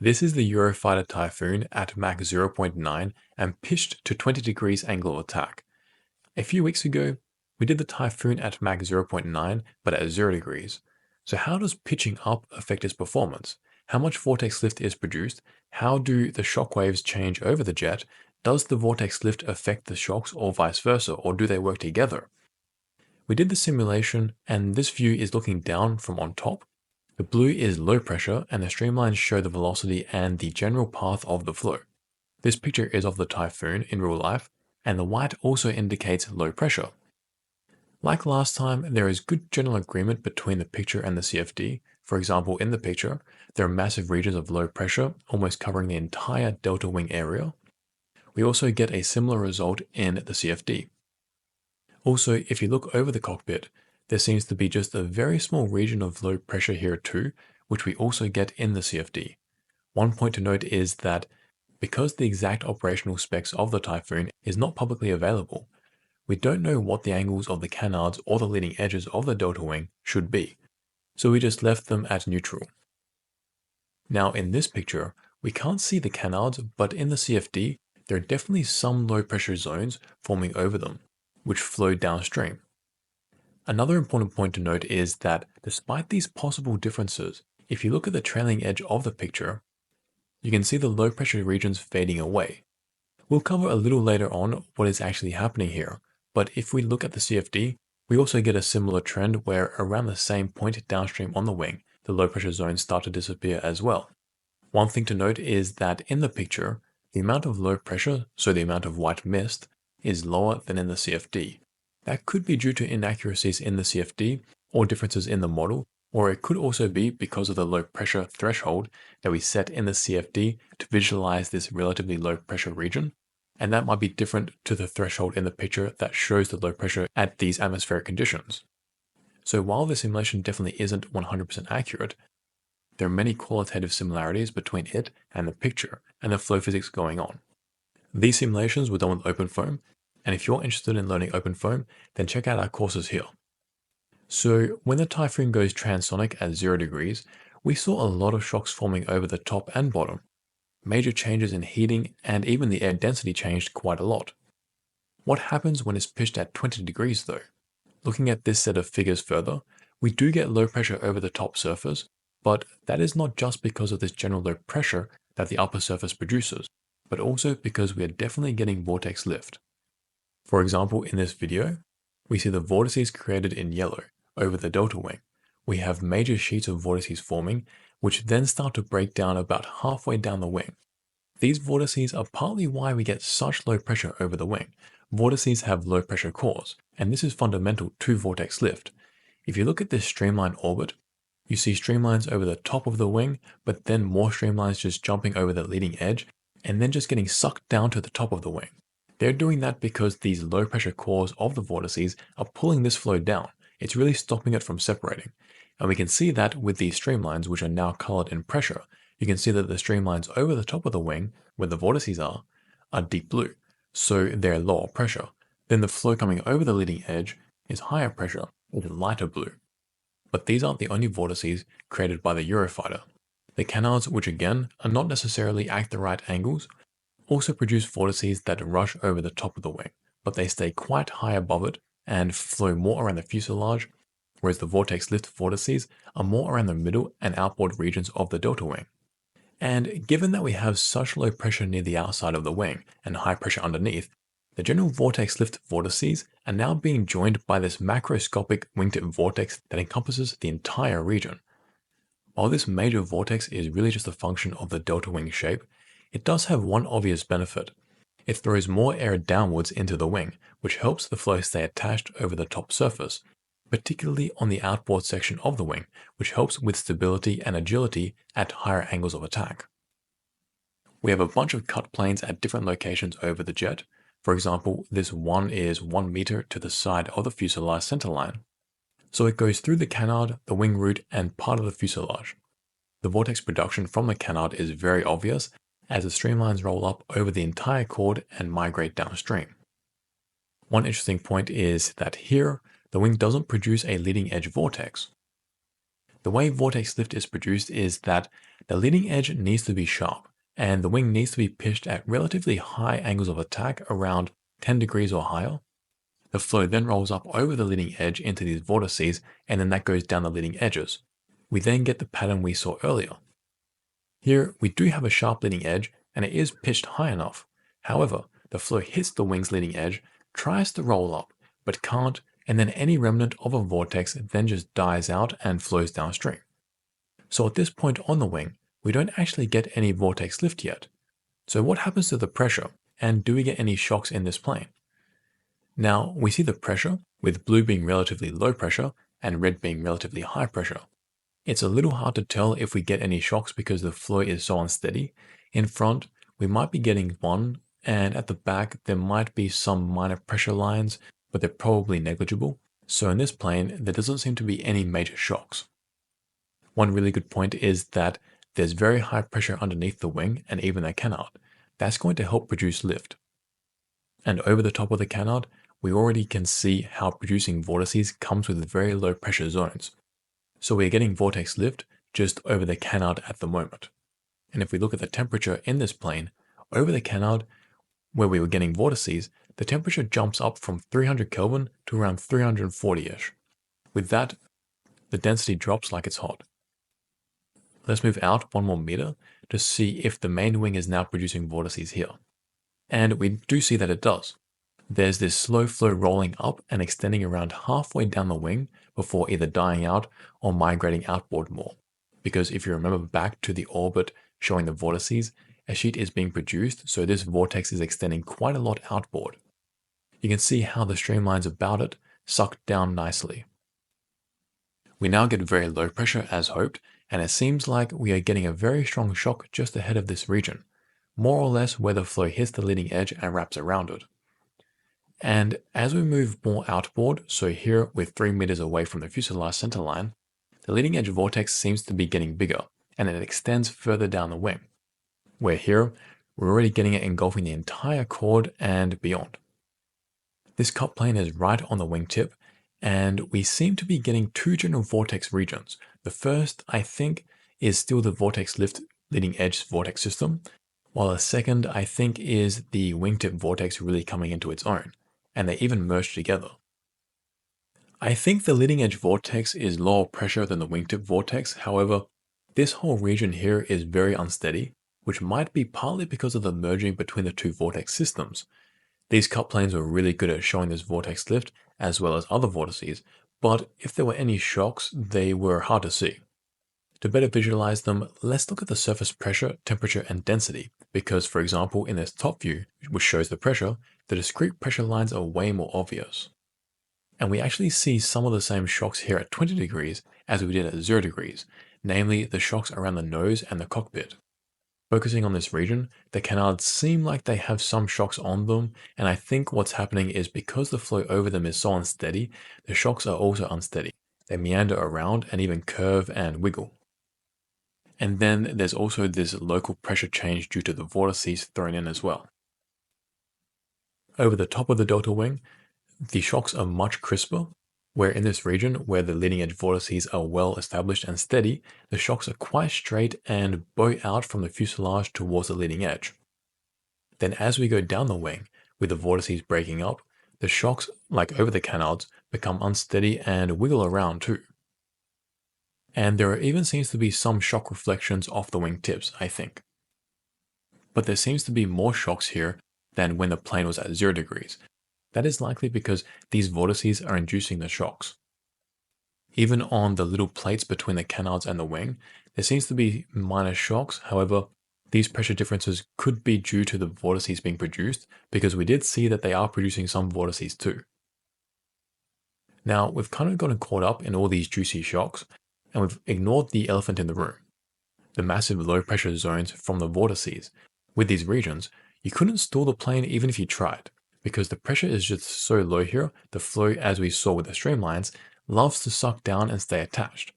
This is the Eurofighter Typhoon at Mach 0.9 and pitched to 20 degrees angle of attack. A few weeks ago, we did the Typhoon at Mach 0.9 but at 0 degrees. So how does pitching up affect its performance? How much vortex lift is produced? How do the shock waves change over the jet? Does the vortex lift affect the shocks or vice versa, or do they work together? We did the simulation, and this view is looking down from on top. The blue is low pressure, and the streamlines show the velocity and the general path of the flow. This picture is of the Typhoon in real life, and the white also indicates low pressure. Like last time, there is good general agreement between the picture and the CFD. For example, in the picture, there are massive regions of low pressure, almost covering the entire delta wing area. We also get a similar result in the CFD. Also, if you look over the cockpit, there seems to be just a very small region of low pressure here too, which we also get in the CFD. One point to note is that because the exact operational specs of the Typhoon is not publicly available, we don't know what the angles of the canards or the leading edges of the delta wing should be, so we just left them at neutral. Now in this picture, we can't see the canards, but in the CFD, there are definitely some low pressure zones forming over them, which flow downstream. Another important point to note is that despite these possible differences, if you look at the trailing edge of the picture, you can see the low pressure regions fading away. We'll cover a little later on what is actually happening here, but if we look at the CFD, we also get a similar trend where around the same point downstream on the wing, the low pressure zones start to disappear as well. One thing to note is that in the picture, the amount of low pressure, so the amount of white mist, is lower than in the CFD. That could be due to inaccuracies in the CFD or differences in the model, or it could also be because of the low pressure threshold that we set in the CFD to visualize this relatively low pressure region, and that might be different to the threshold in the picture that shows the low pressure at these atmospheric conditions. So while the simulation definitely isn't 100% accurate, there are many qualitative similarities between it and the picture and the flow physics going on. These simulations were done with OpenFOAM, and if you're interested in learning OpenFOAM, then check out our courses here. So when the Typhoon goes transonic at 0 degrees, we saw a lot of shocks forming over the top and bottom. Major changes in heating and even the air density changed quite a lot. What happens when it's pitched at 20 degrees though? Looking at this set of figures further, we do get low pressure over the top surface, but that is not just because of this general low pressure that the upper surface produces, but also because we are definitely getting vortex lift. For example, in this video, we see the vortices created in yellow over the delta wing. We have major sheets of vortices forming, which then start to break down about halfway down the wing. These vortices are partly why we get such low pressure over the wing. Vortices have low pressure cores, and this is fundamental to vortex lift. If you look at this streamline orbit, you see streamlines over the top of the wing, but then more streamlines just jumping over the leading edge, and then just getting sucked down to the top of the wing. They're doing that because these low pressure cores of the vortices are pulling this flow down. It's really stopping it from separating. And we can see that with these streamlines, which are now colored in pressure. You can see that the streamlines over the top of the wing, where the vortices are deep blue. So they're lower pressure. Then the flow coming over the leading edge is higher pressure, it's lighter blue. But these aren't the only vortices created by the Eurofighter. The canards, which again are not necessarily at the right angles, also produce vortices that rush over the top of the wing, but they stay quite high above it and flow more around the fuselage, whereas the vortex lift vortices are more around the middle and outboard regions of the delta wing. And given that we have such low pressure near the outside of the wing and high pressure underneath, the general vortex lift vortices are now being joined by this macroscopic wingtip vortex that encompasses the entire region. While this major vortex is really just a function of the delta wing shape, it does have one obvious benefit. It throws more air downwards into the wing, which helps the flow stay attached over the top surface, particularly on the outboard section of the wing, which helps with stability and agility at higher angles of attack. We have a bunch of cut planes at different locations over the jet. For example, this one is 1 meter to the side of the fuselage centerline. So it goes through the canard, the wing root, and part of the fuselage. The vortex production from the canard is very obvious, as the streamlines roll up over the entire chord and migrate downstream. One interesting point is that here, the wing doesn't produce a leading edge vortex. The way vortex lift is produced is that the leading edge needs to be sharp, and the wing needs to be pitched at relatively high angles of attack around 10 degrees or higher. The flow then rolls up over the leading edge into these vortices, and then that goes down the leading edges. We then get the pattern we saw earlier. Here, we do have a sharp leading edge, and it is pitched high enough. However, the flow hits the wing's leading edge, tries to roll up, but can't, and then any remnant of a vortex then just dies out and flows downstream. So at this point on the wing, we don't actually get any vortex lift yet. So what happens to the pressure, and do we get any shocks in this plane? Now, we see the pressure, with blue being relatively low pressure and red being relatively high pressure. It's a little hard to tell if we get any shocks because the flow is so unsteady. In front, we might be getting one, and at the back, there might be some minor pressure lines, but they're probably negligible. So in this plane, there doesn't seem to be any major shocks. One really good point is that there's very high pressure underneath the wing and even the canard. That's going to help produce lift. And over the top of the canard, we already can see how producing vortices comes with very low pressure zones. So we're getting vortex lift just over the canard at the moment. And if we look at the temperature in this plane, over the canard, where we were getting vortices, the temperature jumps up from 300 Kelvin to around 340-ish. With that, the density drops like it's hot. Let's move out 1 more meter to see if the main wing is now producing vortices here. And we do see that it does. There's this slow flow rolling up and extending around halfway down the wing before either dying out or migrating outboard more. Because if you remember back to the orbit showing the vortices, a sheet is being produced, so this vortex is extending quite a lot outboard. You can see how the streamlines about it suck down nicely. We now get very low pressure as hoped, and it seems like we are getting a very strong shock just ahead of this region, more or less where the flow hits the leading edge and wraps around it. And as we move more outboard, so here we're 3 meters away from the fuselage centerline, the leading edge vortex seems to be getting bigger, and it extends further down the wing. Where here, we're already getting it engulfing the entire chord and beyond. This cut plane is right on the wingtip, and we seem to be getting 2 general vortex regions. The first, I think, is still the vortex lift leading edge vortex system, while the second, I think, is the wingtip vortex really coming into its own, and they even merge together. I think the leading edge vortex is lower pressure than the wingtip vortex, however, this whole region here is very unsteady, which might be partly because of the merging between the 2 vortex systems. These cut planes were really good at showing this vortex lift, as well as other vortices, but if there were any shocks, they were hard to see. To better visualize them, let's look at the surface pressure, temperature, and density, because for example, in this top view, which shows the pressure, the discrete pressure lines are way more obvious. And we actually see some of the same shocks here at 20 degrees as we did at 0 degrees, namely the shocks around the nose and the cockpit. Focusing on this region, the canards seem like they have some shocks on them, and I think what's happening is because the flow over them is so unsteady, the shocks are also unsteady. They meander around and even curve and wiggle. And then there's also this local pressure change due to the vortices thrown in as well. Over the top of the delta wing, the shocks are much crisper, where in this region, where the leading edge vortices are well established and steady, the shocks are quite straight and bow out from the fuselage towards the leading edge. Then as we go down the wing, with the vortices breaking up, the shocks, like over the canards, become unsteady and wiggle around too. And there even seems to be some shock reflections off the wing tips, I think. But there seems to be more shocks here than when the plane was at 0 degrees. That is likely because these vortices are inducing the shocks. Even on the little plates between the canards and the wing, there seems to be minor shocks. However, these pressure differences could be due to the vortices being produced, because we did see that they are producing some vortices too. Now, we've kind of gotten caught up in all these juicy shocks, and we've ignored the elephant in the room, the massive low pressure zones from the vortices. With these regions, you couldn't stall the plane even if you tried, because the pressure is just so low here. The flow, as we saw with the streamlines, loves to suck down and stay attached.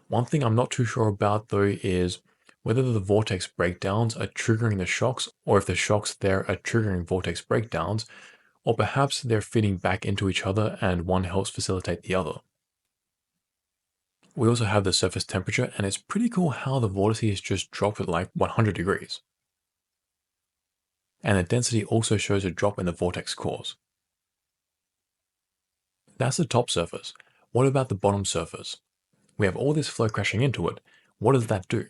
One thing I'm not too sure about though is whether the vortex breakdowns are triggering the shocks, or if the shocks there are triggering vortex breakdowns, or perhaps they're feeding back into each other and one helps facilitate the other. We also have the surface temperature, and it's pretty cool how the vortices just drop at like 100 degrees. And the density also shows a drop in the vortex cores. That's the top surface. What about the bottom surface? We have all this flow crashing into it. What does that do?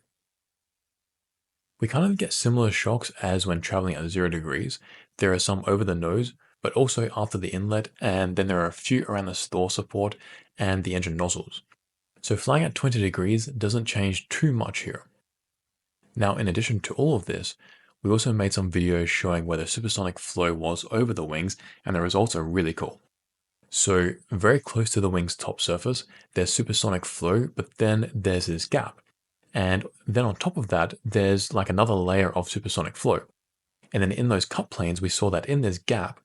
We kind of get similar shocks as when traveling at 0 degrees. There are some over the nose, but also after the inlet, and then there are a few around the stall support and the engine nozzles. So flying at 20 degrees doesn't change too much here. Now, in addition to all of this, we also made some videos showing where the supersonic flow was over the wings, and the results are really cool. So very close to the wing's top surface, there's supersonic flow, but then there's this gap. And then on top of that, there's like another layer of supersonic flow. And then in those cut planes, we saw that in this gap,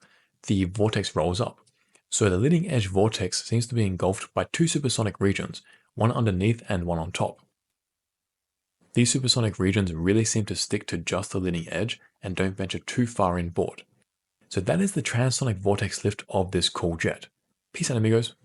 the vortex rolls up. So the leading edge vortex seems to be engulfed by two supersonic regions, one underneath and one on top. These supersonic regions really seem to stick to just the leading edge and don't venture too far inboard. So that is the transonic vortex lift of this cool jet. Peace out, amigos.